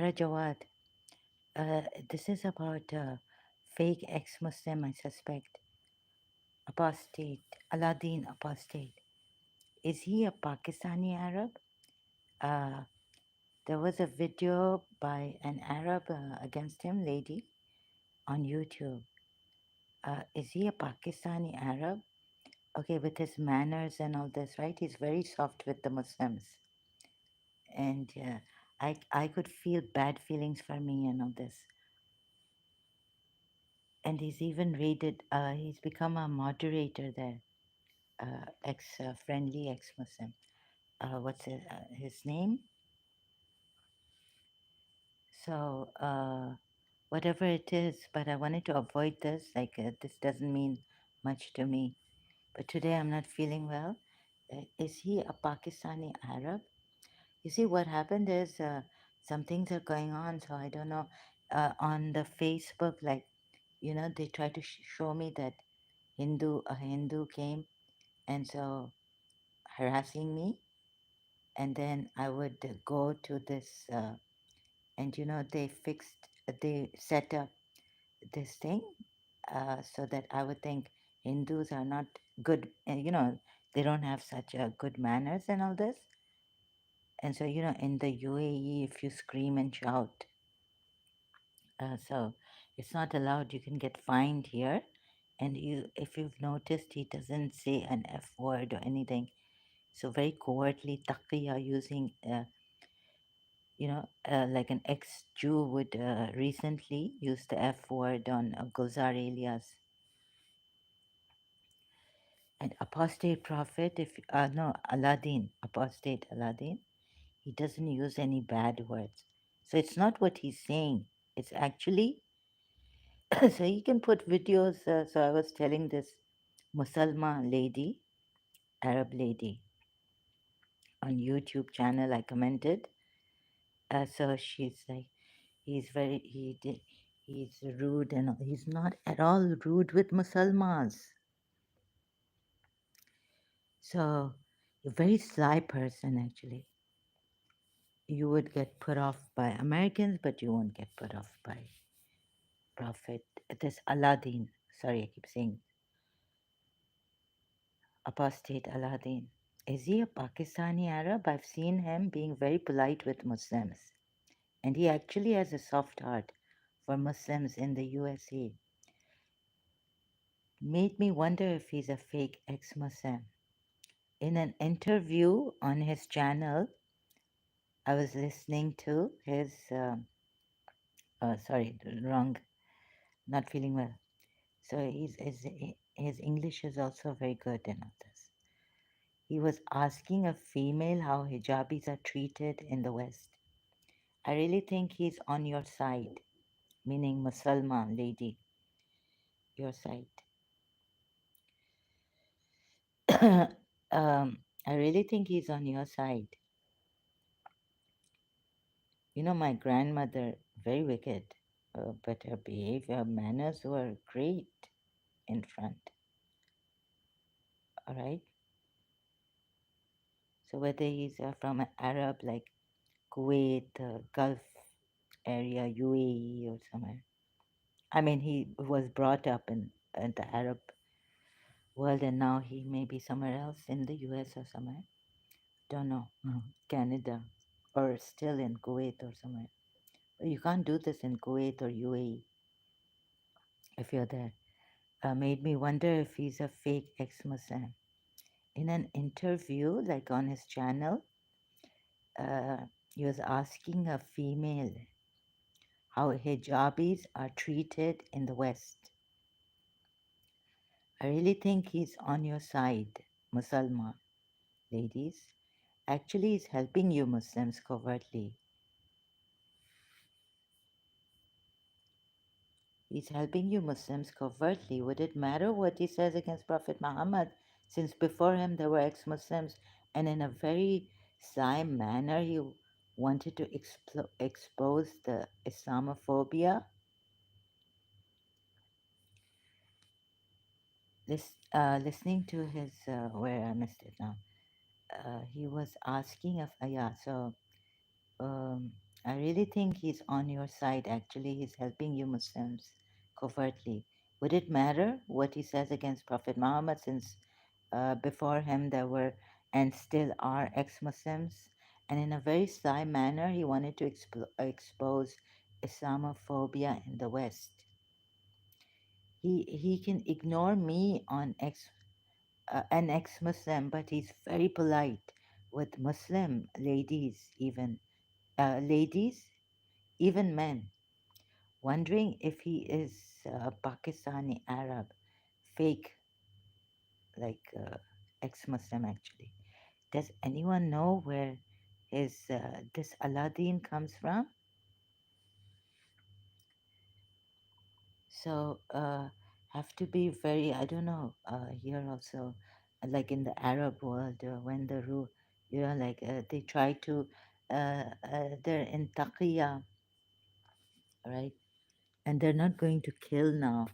Yara Jawad, this is about fake ex-Muslim, I suspect, apostate, Aladdin apostate. Is he a Pakistani Arab? Uh, there was a video by an Arab against him, lady, on YouTube. Is he a Pakistani Arab? Okay, with his manners and all this, right? He's very soft with the Muslims, and I could feel bad feelings for me and all this. And he's even rated. He's become a moderator there. Ex friendly ex Muslim. What's his name? So whatever it is, but I wanted to avoid this. Like this doesn't mean much to me. But today I'm not feeling well. Is he a Pakistani Arab? You see, what happened is some things are going on. So I don't know. On the Facebook, like they try to show me that a Hindu came, and so harassing me, and then I would go to this, and they set up this thing so that I would think Hindus are not good, and they don't have such good manners and all this. And so in the UAE, if you scream and shout, so it's not allowed. You can get fined here. And if you've noticed, he doesn't say an F word or anything. So very covertly, taqiyya using like an ex-Jew would recently use the F word on Gulzar Elias. And apostate prophet, if no, Aladdin, apostate Aladdin, he doesn't use any bad words. So it's not what he's saying. It's actually, so he can put videos. So I was telling this Musalma lady, Arab lady, on YouTube channel, I commented. So she's like, he's rude and he's not at all rude with Musalmans. So a very sly person actually. You would get put off by Americans, but you won't get put off by Prophet. This Aladdin. Sorry, I keep saying apostate Aladdin. Is he a Pakistani Arab? I've seen him being very polite with Muslims, and he actually has a soft heart for Muslims in the USA. Made me wonder if he's a fake ex-Muslim. In an interview on his channel, I was listening to his, sorry, wrong, not feeling well. So his English is also very good in all this. He was asking a female how hijabis are treated in the West. I really think he's on your side, meaning Musalman lady, your side. I really think he's on your side. My grandmother, very wicked, but her behavior, her manners were great in front. All right. So whether he's from an Arab like Kuwait, Gulf area, UAE, or somewhere. I mean, he was brought up in the Arab world, and now he may be somewhere else in the US or somewhere. Don't know. Canada, or still in Kuwait or somewhere. But you can't do this in Kuwait or UAE if you're there. Made me wonder if he's a fake ex-Muslim. In an interview, like on his channel, uh, he was asking a female how hijabis are treated in the West. I really think he's on your side, Musalman, ladies. Actually, he's helping you Muslims covertly. He's helping you Muslims covertly. Would it matter what he says against Prophet Muhammad, since before him there were ex-Muslims, and in a very sly manner he wanted to expose the Islamophobia? Listening to his, where I missed it now, he was asking if, yeah, so um, I really think he's on your side. Actually, he's helping you Muslims covertly. Would it matter what he says against Prophet Muhammad, since before him there were and still are ex-Muslims? And in a very sly manner, he wanted to expose Islamophobia in the West. He can ignore me on an ex-Muslim, but he's very polite with Muslim ladies, even ladies, even men, wondering if he is Pakistani Arab, fake, like ex-Muslim actually. Does anyone know where his this Aladdin comes from? So have to be very, I don't know, here also, like in the Arab world, when the rule, like they try to, they're in taqiyya, right? And they're not going to kill now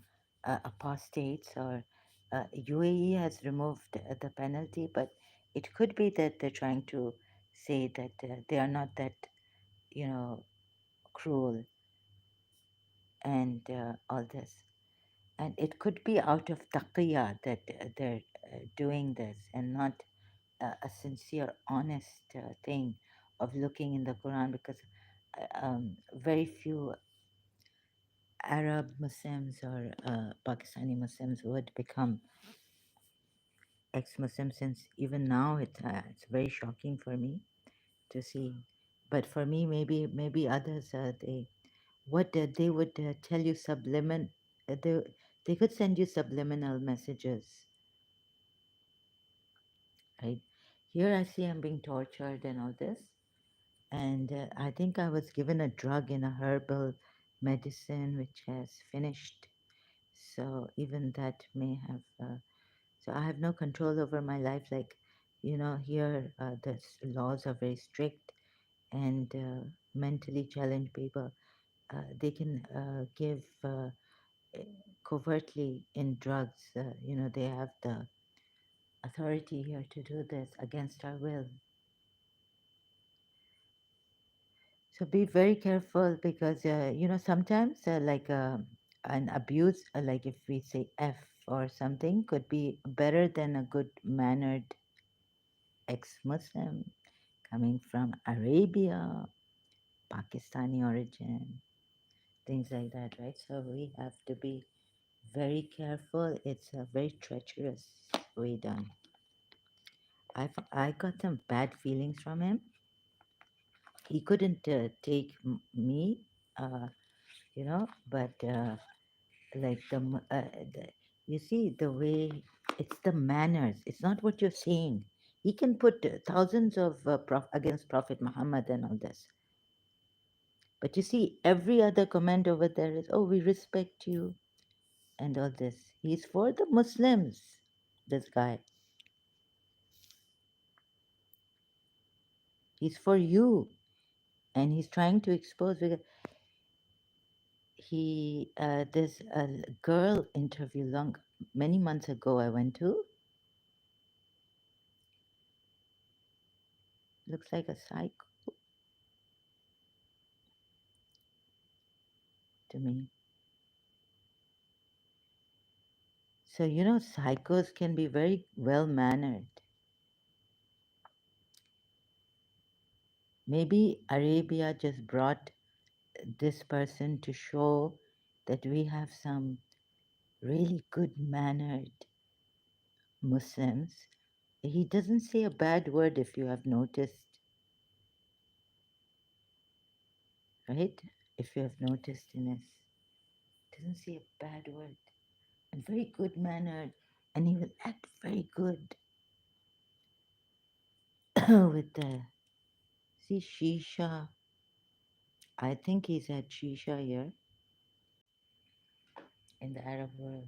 apostates, or UAE has removed the penalty, but it could be that they're trying to say that they are not that, you know, cruel and all this. And it could be out of taqiyya that they're doing this, and not a sincere, honest thing of looking in the Quran, because very few Arab Muslims or Pakistani Muslims would become ex-Muslim, since even now it's very shocking for me to see. But for me, maybe others they what they would tell you they could send you subliminal messages, right? Here I see I'm being tortured and all this, and I think I was given a drug in a herbal medicine which has finished. So even that may have. So I have no control over my life. Like, here the laws are very strict, and mentally challenged people, they can give eh, covertly in drugs. They have the authority here to do this against our will. So be very careful, because sometimes like an abuse, like if we say F or something, could be better than a good mannered ex-Muslim coming from Arabia, Pakistani origin, things like that, right? So we have to be very careful. It's a very treacherous way done. I got some bad feelings from him. He couldn't take me, but like you see the way, it's the manners. It's not what you're saying. He can put thousands of against Prophet Muhammad and all this. But you see, every other comment over there is, oh, we respect you and all this. He's for the Muslims, this guy. He's for you. And he's trying to expose, because there's a girl interview many months ago I went to. Looks like a psycho to me. So, psychos can be very well mannered. Maybe Arabia just brought this person to show that we have some really good mannered Muslims. He doesn't say a bad word, if you have noticed, right? If you have noticed in his, doesn't say a bad word, and very good mannered, and he will act very good with the, see, shisha. I think he's had shisha here in the Arab world.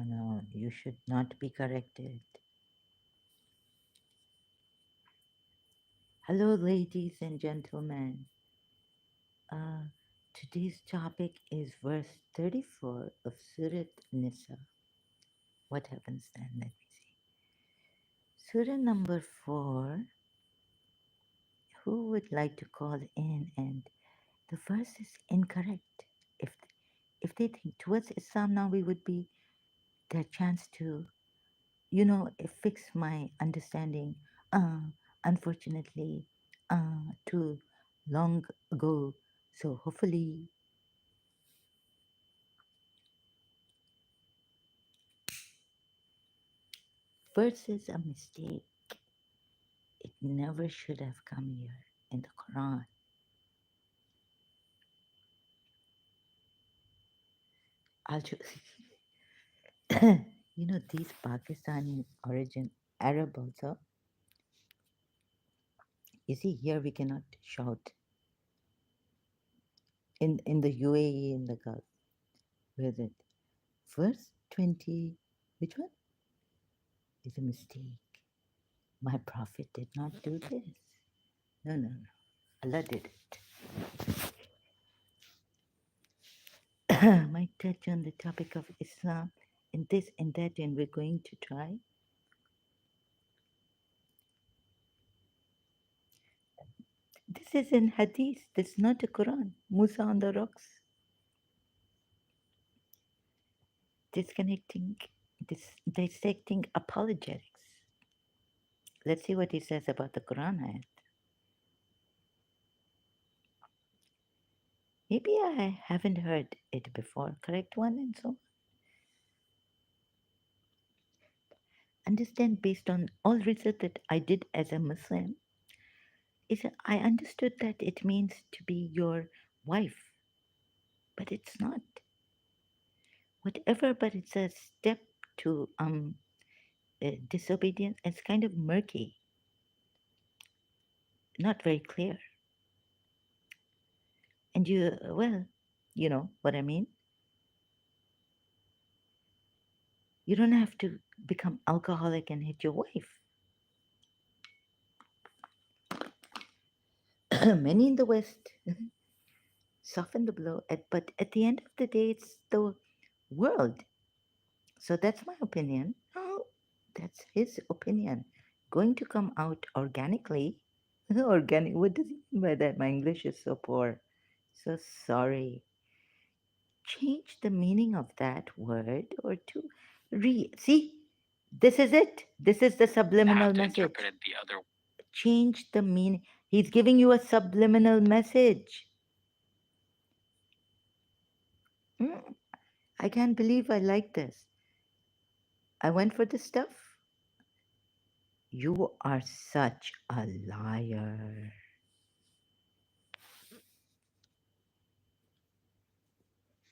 no, you should not be corrected. Hello, ladies and gentlemen. Uh, Today's topic is verse 34 of Surat Nisa. What happens then? Let me see. Surah number 4. Who would like to call in? And the verse is incorrect. If if they think towards Islam now, we would be their chance to, fix my understanding. Unfortunately, too long ago. So hopefully, verse is a mistake. It never should have come here in the Quran. I'll just, these Pakistani origin Arab also. You see, here we cannot shout in the UAE in the Gulf. Where is it? Verse 20. Which one? Is a mistake. My prophet did not do this. No, no, no. Allah did it. Might touch on the topic of Islam in this and that, and we're going to try. This is in Hadith. This is not a Quran. Musa on the rocks. Disconnecting, dissecting apologetics. Let's see what he says about the Quran ayat. Maybe I haven't heard it before. Correct one and so on. Understand based on all research that I did as a Muslim is I understood that it means to be your wife, but it's not. Whatever, but it's a step to disobedience. It's kind of murky, not very clear. And well, you know what I mean. You don't have to become alcoholic and hit your wife. Many in the West soften the blow, but at the end of the day, it's the world. So that's my opinion. Oh, that's his opinion. Going to come out organically. Organic, what does he mean by that? My English is so poor. So sorry. Change the meaning of that word or to see, this is it. This is the subliminal message. Change the meaning. He's giving you a subliminal message. Mm, I can't believe I like this. I went for this stuff. You are such a liar.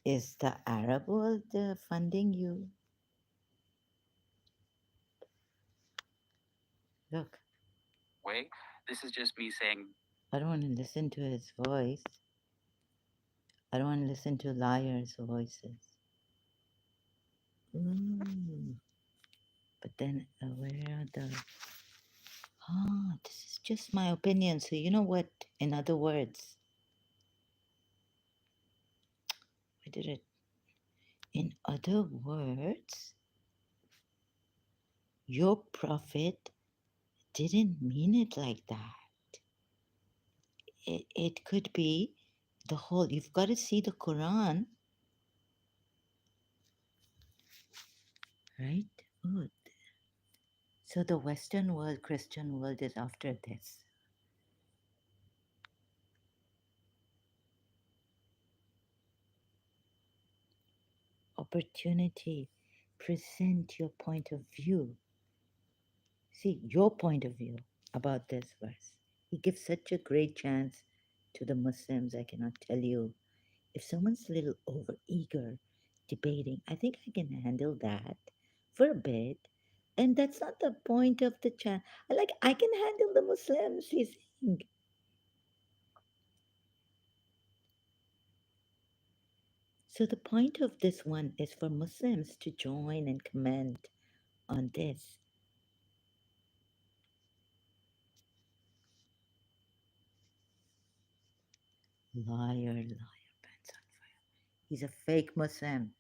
Is the Arab world funding you? Look, I don't want to listen to his voice. I don't want to listen to liars' voices. Ooh. But then, where are the. Oh, this is just my opinion. So, you know what? In other words, where did it? In other words, your prophet didn't mean it like that. It could be the whole, you've got to see the Quran, right? Oh, so the Western world, Christian world is after this. Opportunity, present your point of view. See, your point of view about this verse. He gives such a great chance to the Muslims, I cannot tell you. If someone's a little over eager, debating, I think I can handle that for a bit. And that's not the point of the chat. Like, I can handle the Muslims, he's saying. So the point of this one is for Muslims to join and comment on this. Liar, liar, pants on fire. He's a fake Muslim.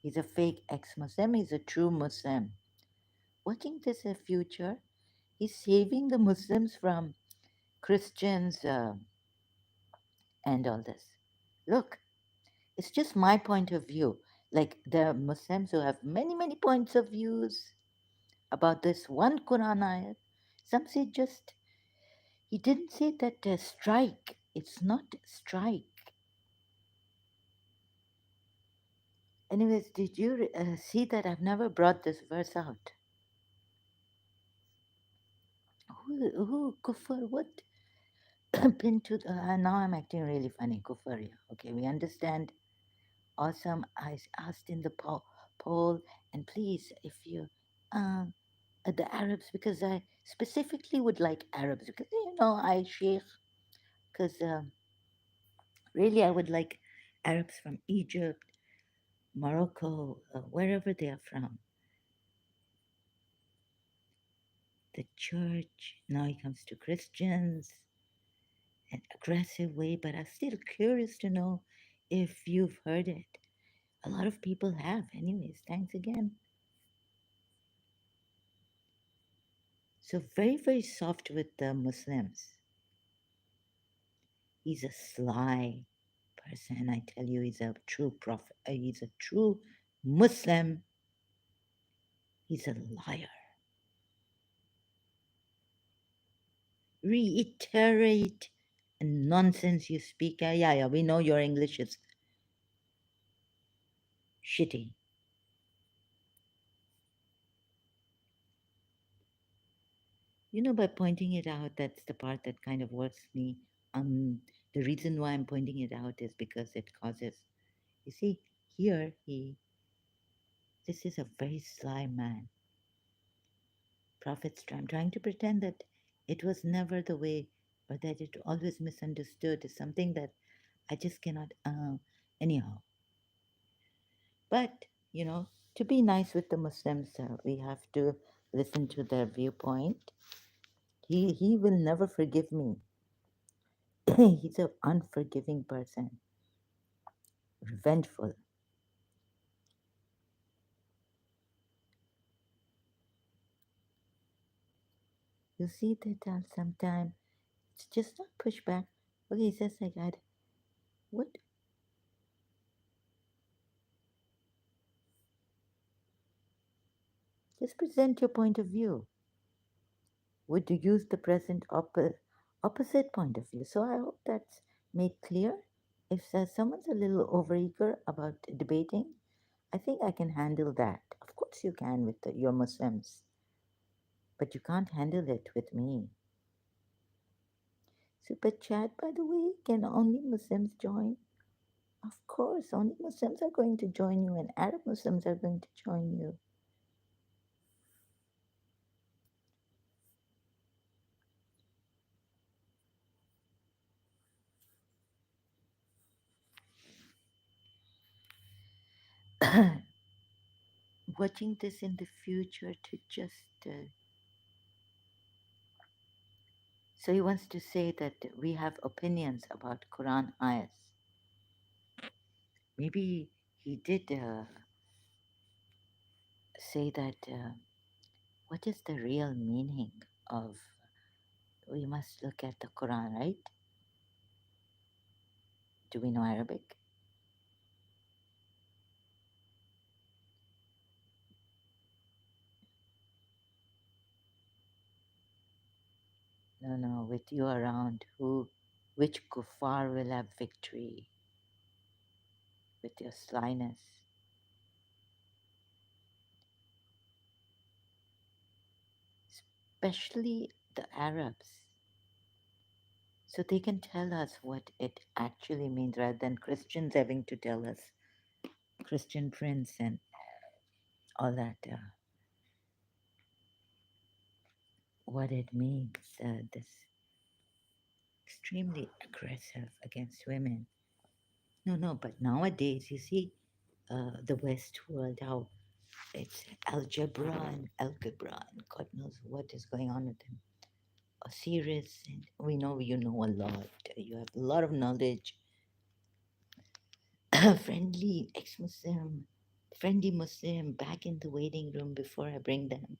He's a fake ex-Muslim. He's a true Muslim. Watching this in future, he's saving the Muslims from Christians and all this. Look, it's just my point of view. Like there are Muslims who have many, many points of views about this one Quran ayat. Some say just, he didn't say that strike. It's not strike. Anyways, did you see that I've never brought this verse out? Who kufar, what? Pin to the, now I'm acting really funny, kufar, yeah. Okay, we understand. Awesome. I asked in the poll, and please, if you, um, the Arabs, because I specifically would like Arabs, because, I sheikh, because really I would like Arabs from Egypt, Morocco, wherever they are from. The church, now it comes to Christians, an aggressive way, but I'm still curious to know if you've heard it. A lot of people have. Anyways, thanks again. So very, very soft with the Muslims. He's a sly person. I tell you, he's a true prophet. He's a true Muslim. He's a liar. Reiterate nonsense you speak. Yeah, we know your English is shitty. By pointing it out, that's the part that kind of works me. The reason why I'm pointing it out is because it causes, you see, here this is a very sly man. Prophet's I'm trying to pretend that it was never the way, or that it always misunderstood is something that I just cannot, anyhow. But, to be nice with the Muslims, we have to listen to their viewpoint. He will never forgive me. He's an unforgiving person, revengeful. You see that sometimes it's just not pushback. Okay, he says like that. What? Just present your point of view. Would you use the present opposite point of view? So I hope that's made clear. If someone's a little overeager about debating, I think I can handle that. Of course, you can with your Muslims, but you can't handle it with me. Super chat, by the way, can only Muslims join? Of course, only Muslims are going to join you, and Arab Muslims are going to join you. Watching this in the future to just. So he wants to say that we have opinions about Quran ayahs. Maybe he did say that what is the real meaning of, we must look at the Quran, right? Do we know Arabic? No, with you around, which kuffar will have victory with your slyness? Especially the Arabs. So they can tell us what it actually means rather than Christians having to tell us, Christian Prince and all that, what it means, this extremely aggressive against women. No, no, but nowadays, you see, the West world, how it's algebra and God knows what is going on with them. A series, and we know you know a lot. You have a lot of knowledge. Friendly ex-Muslim, friendly Muslim back in the waiting room before I bring them.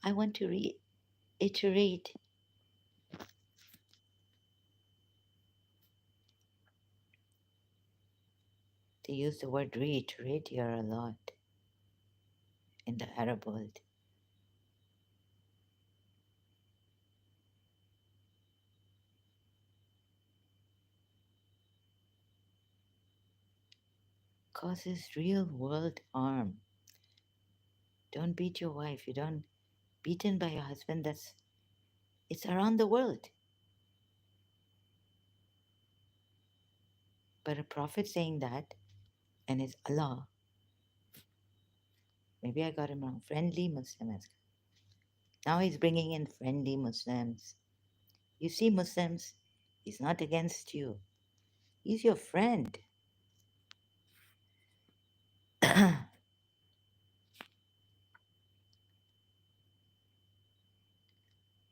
I want to reiterate they use the word reiterate here a lot in the Arab world. Causes real world harm. Don't beat your wife. You don't beaten by your husband. That's it's around the world. But a prophet saying that, and it's Allah. Maybe I got him wrong. Friendly Muslims. Now he's bringing in friendly Muslims. You see, Muslims, he's not against you. He's your friend.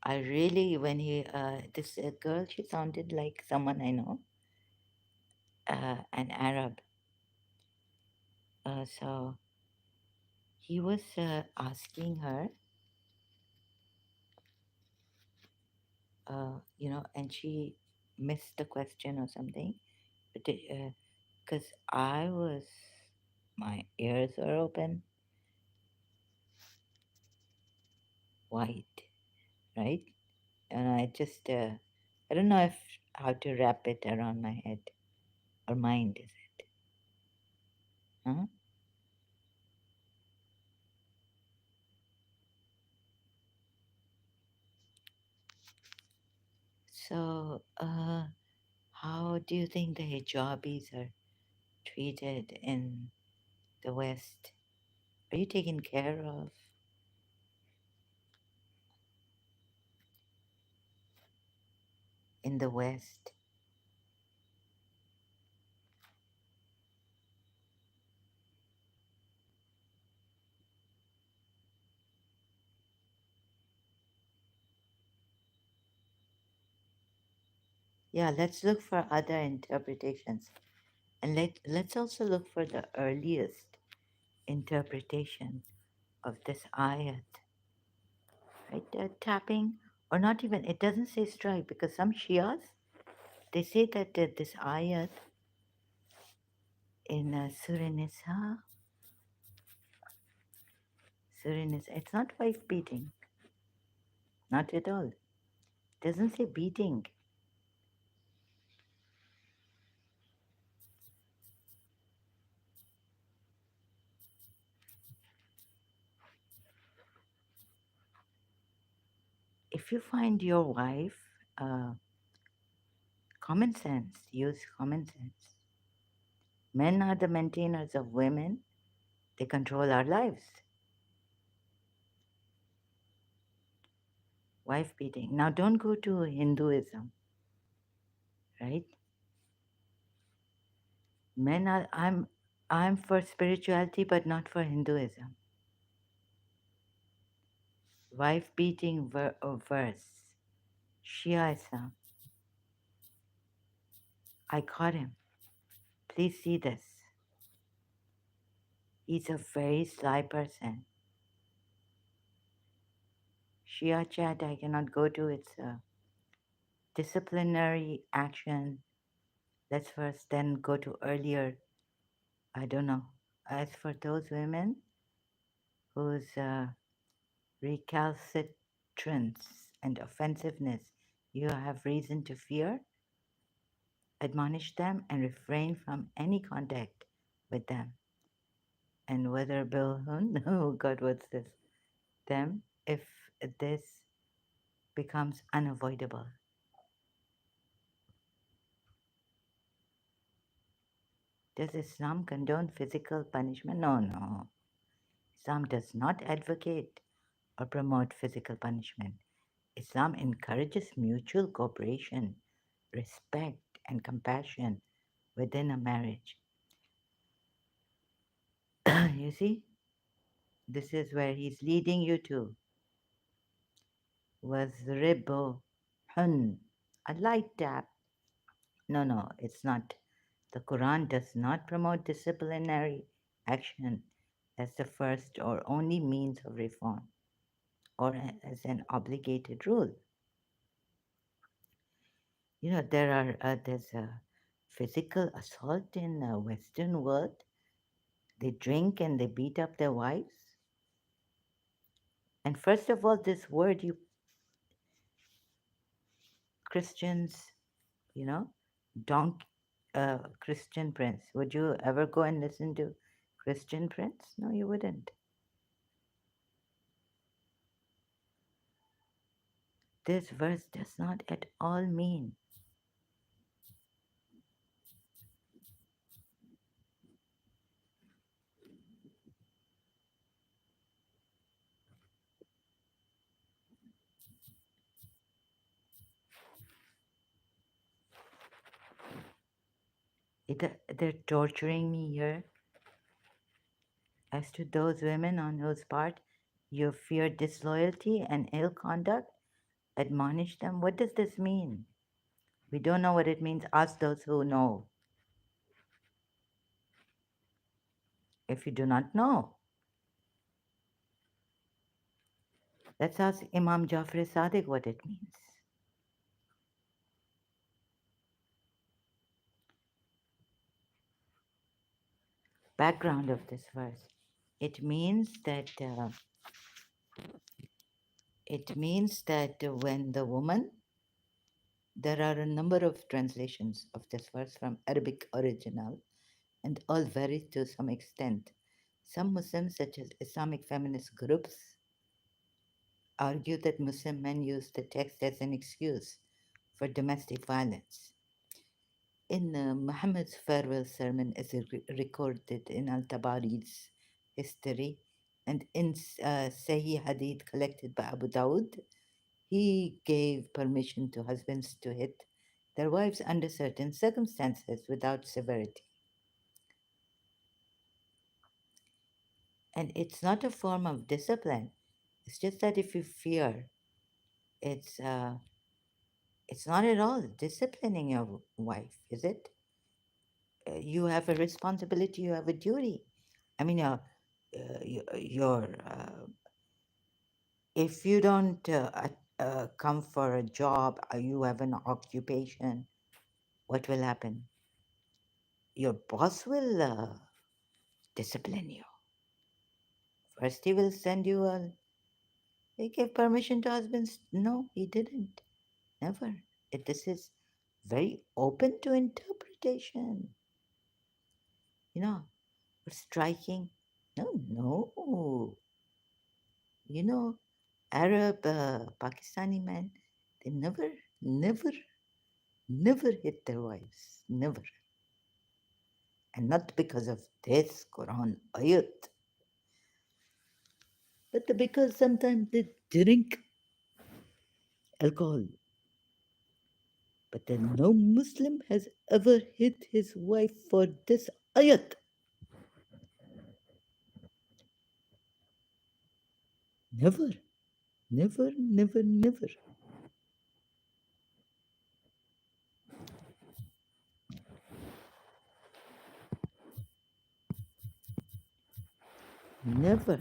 I really, when this girl, she sounded like someone I know, an Arab. So he was asking her, and she missed the question or something. But because my ears were open, wide, right? And I don't know if how to wrap it around my head or mind, is it? Huh? So, how do you think the hijabis are treated in the West? Are you taken care of in the West? Yeah, let's look for other interpretations. And let's also look for the earliest interpretation of this ayat, right? Tapping, or not even, it doesn't say strike because some Shias, they say that this ayat in Surah Nisa, it's not wife beating, not at all. It doesn't say beating. If you find your wife, uh, common sense, use common sense. Men are the maintainers of women, they control our lives. Wife beating. Now, don't go to Hinduism, right? Men are, I'm for spirituality, but not for Hinduism. Wife beating verse. Shia Islam. I caught him. Please see this. He's a very sly person. Shia chat I cannot go to. It's a disciplinary action. Let's first then go to earlier. I don't know. As for those women whose recalcitrance and offensiveness you have reason to fear, admonish them and refrain from any contact with them. And whether Bilhun, oh God, what's this? Them, if this becomes unavoidable. Does Islam condone physical punishment? No, no. Islam does not advocate or promote physical punishment. Islam encourages mutual cooperation, respect, and compassion within a marriage. You see, this is where he's leading you to. Was Ribbo Hun. A light tap. No, no, it's not. The Quran does not promote disciplinary action as the first or only means of reform or as an obligated rule. You know, there's a physical assault in the Western world. They drink and they beat up their wives. And first of all, this word, you Christians, you know, donk, Christian Prince. Would you ever go and listen to Christian Prince? No, you wouldn't. This verse does not at all mean they're torturing me here. As to those women on whose part you fear disloyalty and ill conduct, admonish them. What does this mean? We don't know what it means. Ask those who know. If you do not know, let's ask Imam Jafar Sadiq what it means. Background of this verse. It means that when the woman, there are a number of translations of this verse from Arabic original, and all vary to some extent. Some Muslims, such as Islamic feminist groups, argue that Muslim men use the text as an excuse for domestic violence. In Muhammad's farewell sermon, as recorded in Al Tabari's history and in Sahih Hadith collected by Abu Dawud, he gave permission to husbands to hit their wives under certain circumstances without severity. And it's not a form of discipline. It's just that if you fear, it's uh, it's not at all disciplining your wife, is it? You have a responsibility. You have a duty. I mean, your if you don't come for a job, you have an occupation. What will happen? Your boss will discipline you. First, he will send you a. He gave permission to husbands. No, he didn't. Never. This is very open to interpretation. You know, striking. No, no. You know, Arab Pakistani men, they never hit their wives. Never. And not because of this Quran ayat, but because sometimes they drink alcohol. But then no Muslim has ever hit his wife for this ayat. Never, never, never, never. Never.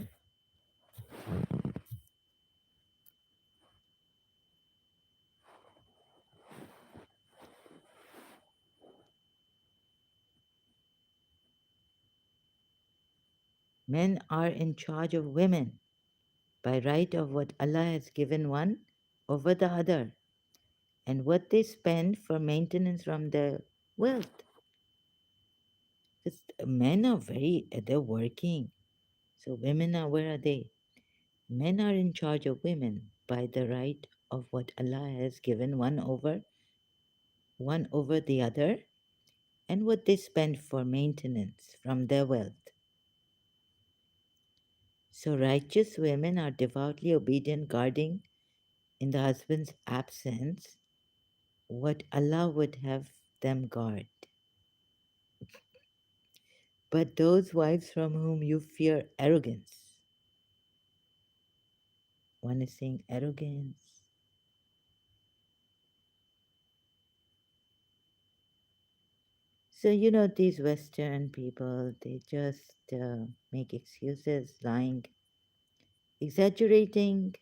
Men are in charge of women by right of what Allah has given one over the other and what they spend for maintenance from their wealth. Because men are they're working. So women are, where are they? Men are in charge of women by the right of what Allah has given one over the other, and what they spend for maintenance from their wealth. So righteous women are devoutly obedient, guarding in the husband's absence what Allah would have them guard. But those wives from whom you fear arrogance, one is saying arrogance. So, these Western people, they just make excuses, lying, exaggerating.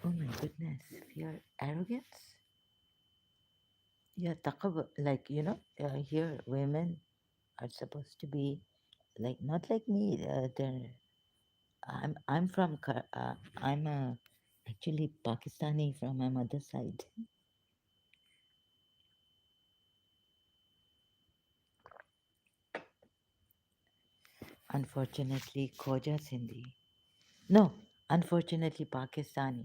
Oh my goodness, fear arrogance? Yeah, like, here women are supposed to be like, not like me. I'm from, I'm actually Pakistani from my mother's side. Unfortunately, Khoja Sindhi. No, unfortunately, Pakistani.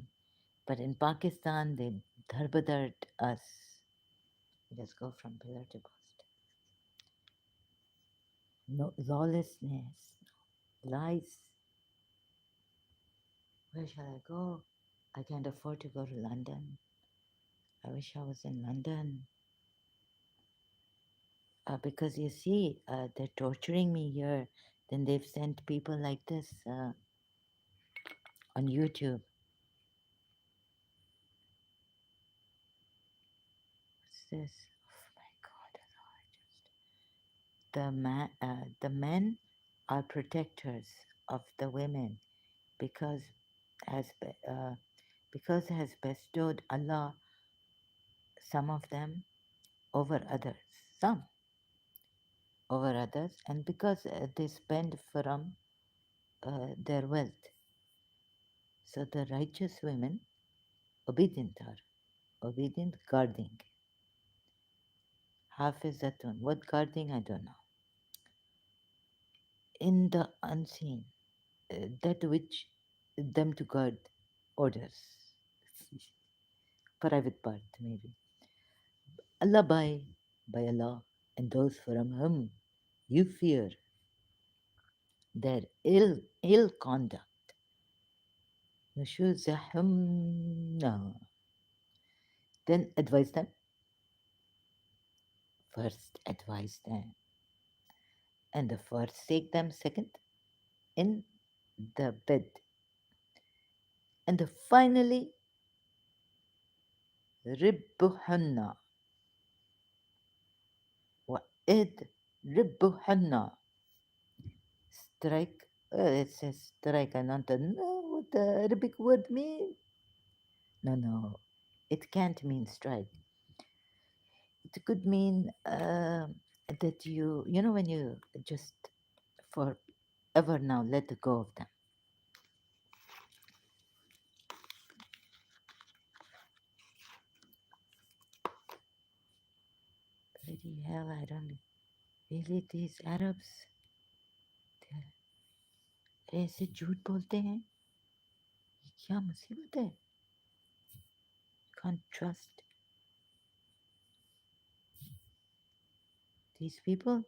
But in Pakistan, they dharbadart us. Just go from pillar to post. No lawlessness, lies. Where shall I go? I can't afford to go to London. I wish I was in London. Because you see, they're torturing me here. Then they've sent people like this on YouTube. What's this? Oh my God! The men are protectors of the women because has because has bestowed Allah some of them over others, some over others, and because they spend from their wealth. So the righteous women, obedient are, obedient guarding, hafizatun. What guarding? I don't know. In the unseen, that which them to guard orders, private part maybe. Allah by Allah, and those from whom you fear their ill conduct. نشوزهم no. Then advise them. First advise them. And the forsake them second in the bed. And the finally ربهن وإذ ربهن strike. It says strike. I don't know what the Arabic word means. No, no. It can't mean strike. It could mean that when you just forever now let go of them. Bloody hell, I don't really, these Arabs ऐसे झूठ बोलते हैं, ये क्या मुसीबत है? Can't trust these people.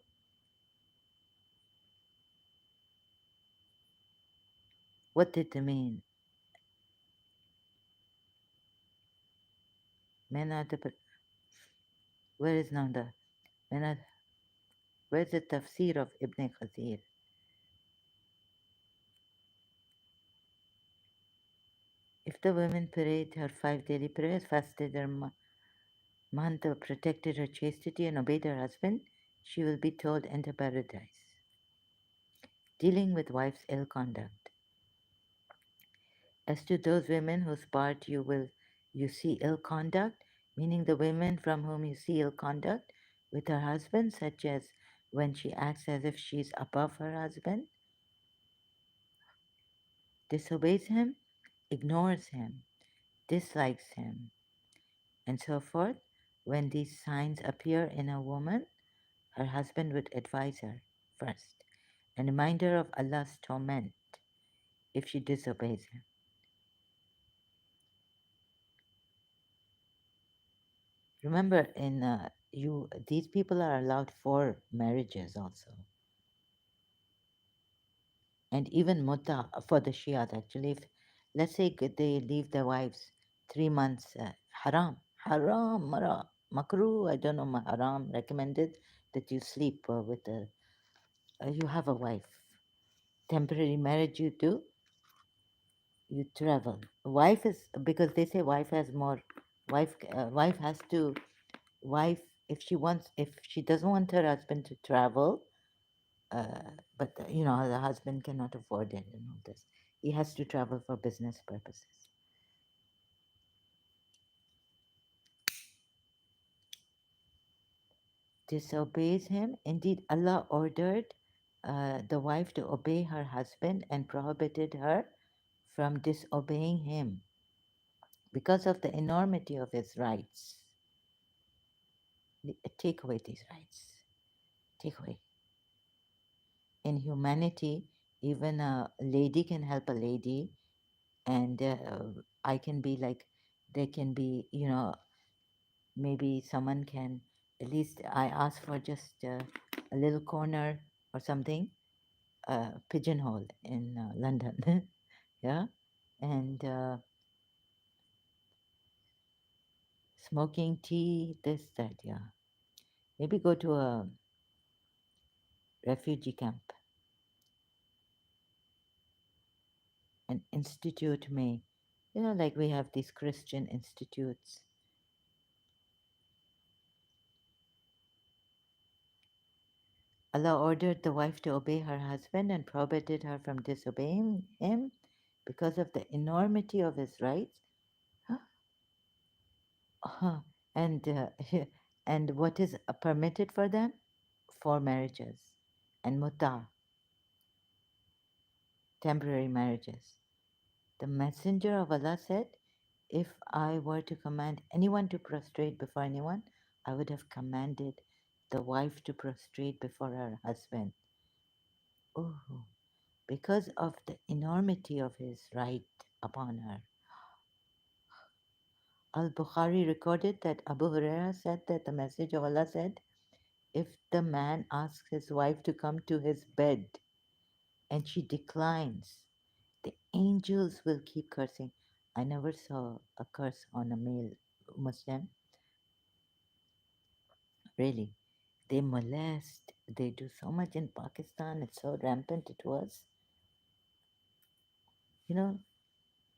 What did they mean? Men are the where is now the men are, where's the tafsir of Ibn Kathir? If the women prayed her 5 daily prayers, fasted her month, protected her chastity, and obeyed her husband, she will be told enter paradise. Dealing with wife's ill conduct. As to those women whose part you see ill conduct, meaning the women from whom you see ill conduct with her husband, such as when she acts as if she is above her husband, disobeys him, ignores him, dislikes him, and so forth. When these signs appear in a woman, her husband would advise her first, and remind her of Allah's torment if she disobeys him. Remember, in these people are allowed 4 marriages also, and even mutta for the Shias actually. If let's say they leave their wives 3 months, haram, makruh. I don't know, haram recommended that you sleep with a, you have a wife. Temporary marriage, you do, you travel. Wife is because they say wife has more. Wife has to. Wife, if she doesn't want her husband to travel, but the husband cannot afford it and all this. He has to travel for business purposes. Disobeys him. Indeed, Allah ordered the wife to obey her husband and prohibited her from disobeying him because of the enormity of his rights. Take away these rights. Take away. In humanity, even a lady can help a lady, and I can be like, there can be, maybe someone can, at least I ask for just a little corner or something, pigeonhole in London. Yeah. And smoking tea, this, that, yeah. Maybe go to a refugee camp. An institute may, like we have these Christian institutes. Allah ordered the wife to obey her husband and prohibited her from disobeying him because of the enormity of his rights. Huh? And and what is permitted for them? Four marriages and muta, temporary marriages. The Messenger of Allah said, if I were to command anyone to prostrate before anyone, I would have commanded the wife to prostrate before her husband. Oh, because of the enormity of his right upon her. Al Bukhari recorded that Abu Huraira said that the Messenger of Allah said, if the man asks his wife to come to his bed and she declines, the angels will keep cursing. I never saw a curse on a male Muslim. Really. They molest. They do so much in Pakistan. It's so rampant it was. You know,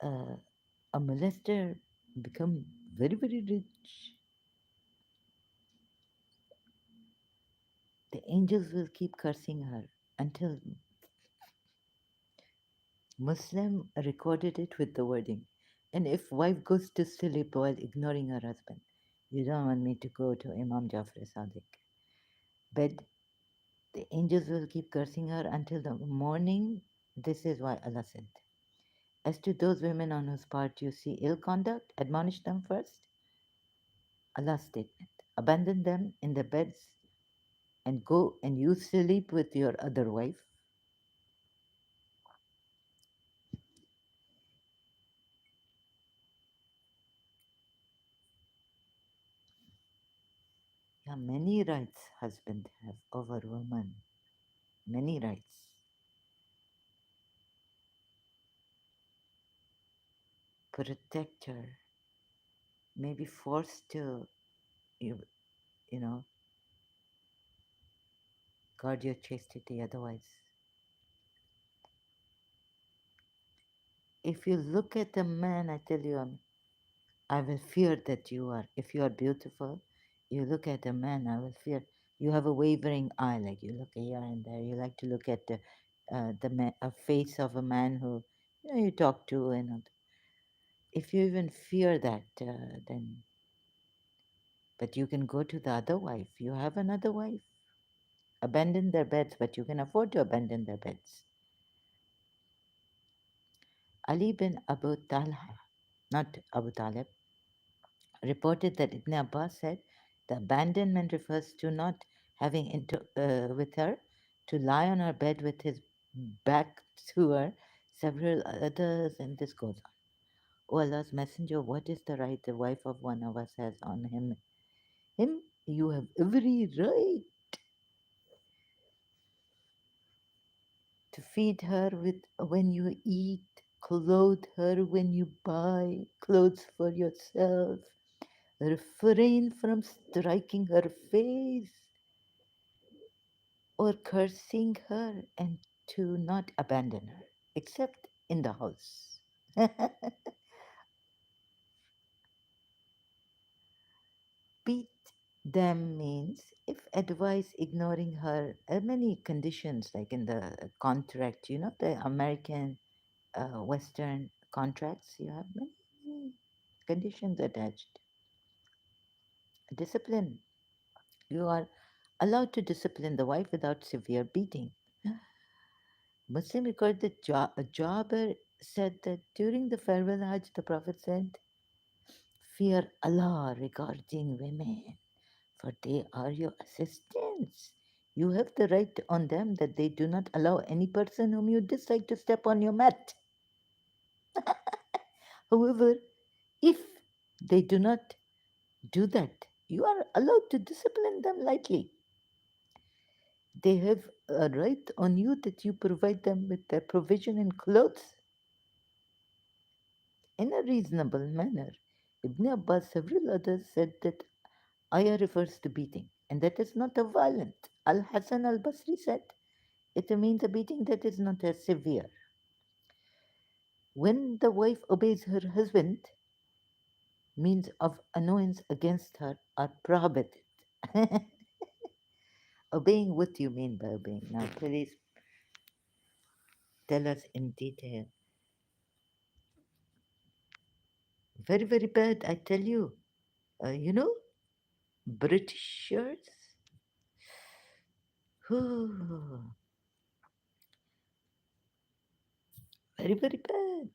uh, a molester become very, very rich. The angels will keep cursing her until Muslim recorded it with the wording. And if wife goes to sleep while ignoring her husband, you don't want me to go to Imam Jafar Sadiq bed. The angels will keep cursing her until the morning. This is why Allah said, as to those women on whose part you see ill conduct, admonish them first. Allah's statement. Abandon them in their beds and go and you sleep with your other wife. Yeah, many rights husband have over woman. Many rights. Protect her. Maybe forced to you you know, guard your chastity otherwise. If you look at a man, I tell you, I will fear that you are. If you are beautiful, you look at a man, I will fear. You have a wavering eye, like you look here and there. You like to look at a face of a man who you talk to, and if you even fear that, then but you can go to the other wife. You have another wife. Abandon their beds, but you can afford to abandon their beds. Ali bin Abu Talha, not Abu Talib, reported that Ibn Abbas said the abandonment refers to not having with her, to lie on her bed with his back to her, several others, and this goes on. O Allah's Messenger, what is the right the wife of one of us has on him? Him, you have every right to feed her with when you eat, clothe her when you buy clothes for yourself, refrain from striking her face, or cursing her and to not abandon her, except in the house. Beat them means if advice ignoring her, many conditions like in the contract, the American Western contracts, you have many conditions attached. Discipline. You are allowed to discipline the wife without severe beating. Muslim record that Jabir said that during the farewell Hajj, the Prophet said, fear Allah regarding women, for they are your assistants. You have the right on them that they do not allow any person whom you dislike to step on your mat. However, if they do not do that, you are allowed to discipline them lightly. They have a right on you that you provide them with their provision and clothes in a reasonable manner. Ibn Abbas, several others said that ayah refers to beating, and that is not a violent. Al Hasan al Basri said it means a beating that is not as severe. When the wife obeys her husband, means of annoyance against her are prohibited. Obeying, what do you mean by obeying? Now, please tell us in detail. Very, very bad, I tell you. You know, Britishers. Very, very bad.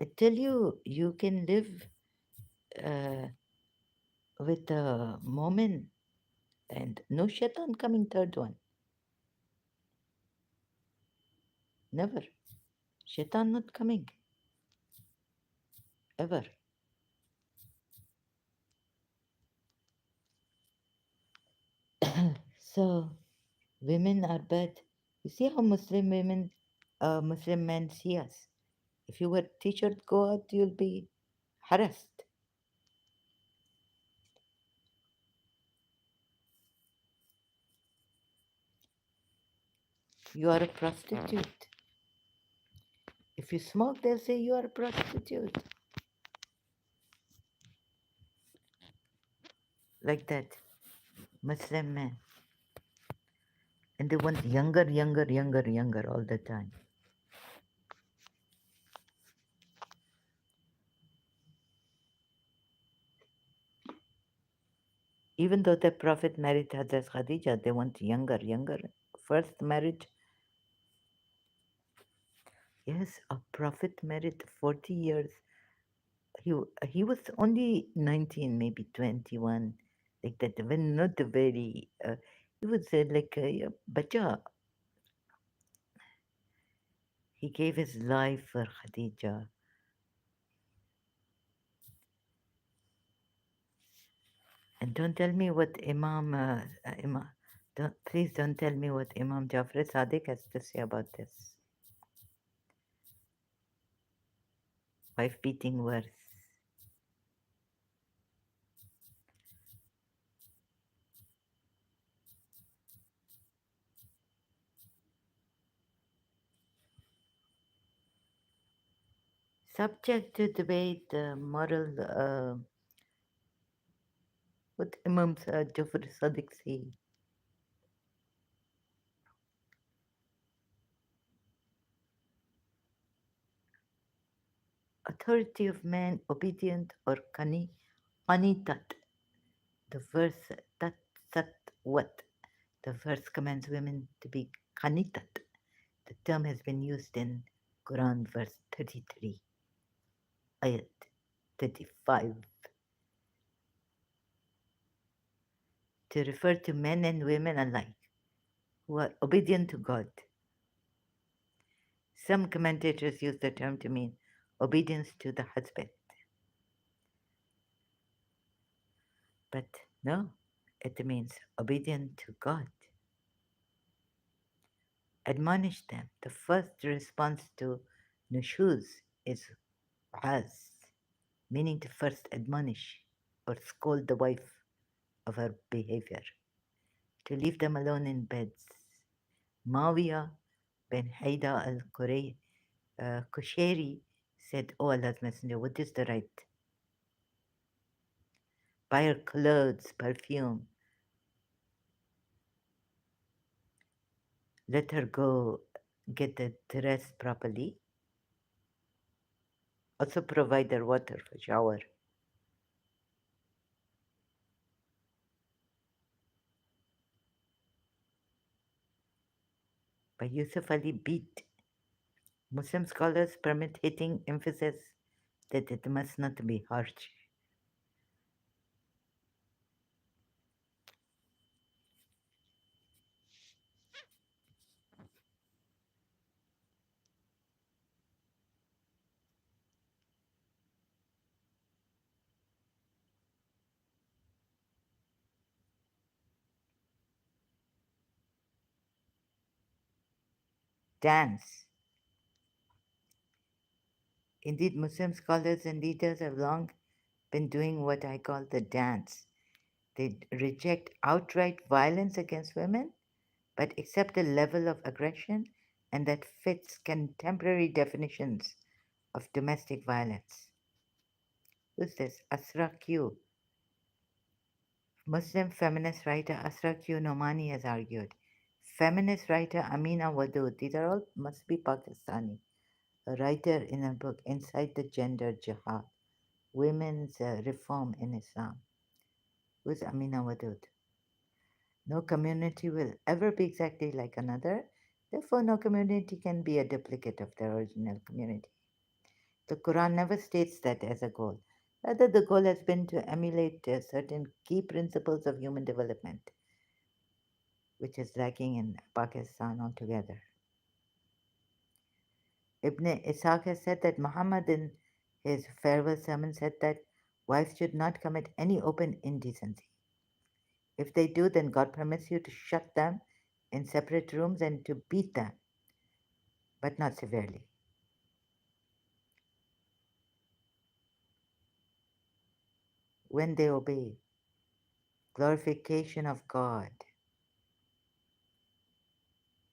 I tell you, you can live uh, with a moment and no shaitan coming third one. Never. Shaitan not coming. Ever. So, women are bad. You see how Muslim women, Muslim men see us. If you were t-shirt go out, you'll be harassed. You are a prostitute. If you smoke, they'll say you are a prostitute. Like that. Muslim men. And they want younger, younger, younger, younger all the time. Even though the Prophet married Hazrat Khadija, they want younger, younger. First marriage, yes, a Prophet married 40 years. He was only 19, maybe 21, like that. When not very, he was like a bacha. He gave his life for Khadija. And don't tell me what please don't tell me what Imam Jafar Sadiq has to say about this. Wife beating worse. Subject to debate, moral, what Imam Jafar Sadiq say. Authority of man, obedient or kanitat. The verse tat sat what. The verse commands women to be kanitat. The term has been used in Quran verse 33, ayat 35, to refer to men and women alike who are obedient to God. Some commentators use the term to mean obedience to the husband. But no, it means obedient to God. Admonish them. The first response to nushuz is waz, meaning to first admonish or scold the wife of her behavior. to leave them alone in beds. Mawiya bin Haida Kushairi said, "O Allah's Messenger, what is the right? Buy her clothes, perfume, let her go get dressed properly, also provide her water for shower." By Yusuf Ali Beat. Muslim scholars permit hitting emphasis that it must not be harsh. Dance. Indeed, Muslim scholars and leaders have long been doing what I call the dance. They reject outright violence against women, but accept a level of aggression and that fits contemporary definitions of domestic violence. Who's this? Asra Q. Muslim feminist writer Asra Q. Nomani has argued. Feminist writer Amina Wadud, these are all must be Pakistani, a writer in a book Inside the Gender Jihad, Women's Reform in Islam. Who's Amina Wadud? No community will ever be exactly like another, therefore, no community can be a duplicate of the original community. The Quran never states that as a goal. Rather, the goal has been to emulate certain key principles of human development, which is lacking in Pakistan altogether. Ibn Ishaq has said that Muhammad, in his farewell sermon, said that wives should not commit any open indecency. If they do, then God permits you to shut them in separate rooms and to beat them, but not severely. When they obey, glorification of God.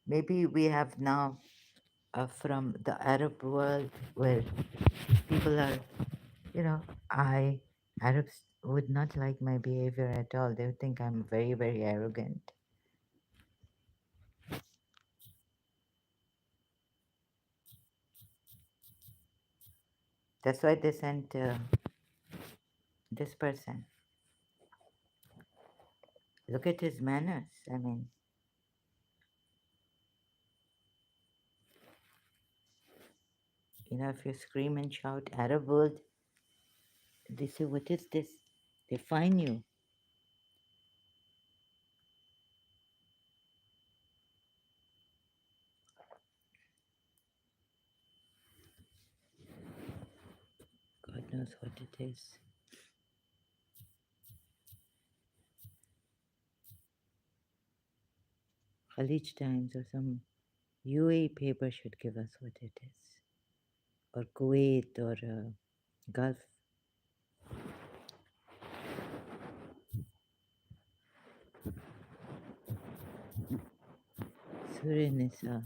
Maybe we have now from the Arab world where people are, you know, I Arabs would not like my behavior at all. They would think I'm very, very arrogant. That's why they sent this person. Look at his manners. I mean, if you scream and shout Arab world, they say, "What is this?" They fine you. God knows what it is. Khalij Times or some UAE paper should give us what it is. Or Kuwait or Gulf. Surah Nisa,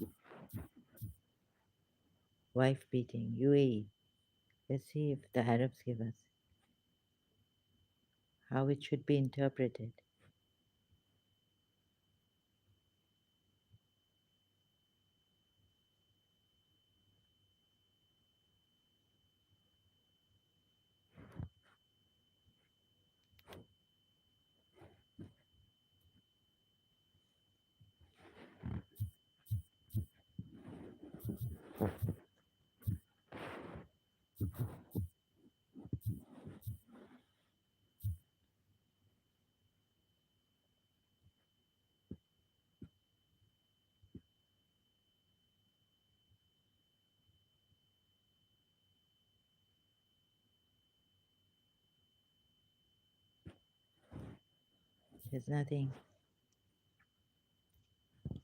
wife beating, UAE. Let's see if the Arabs give us how it should be interpreted. There's nothing.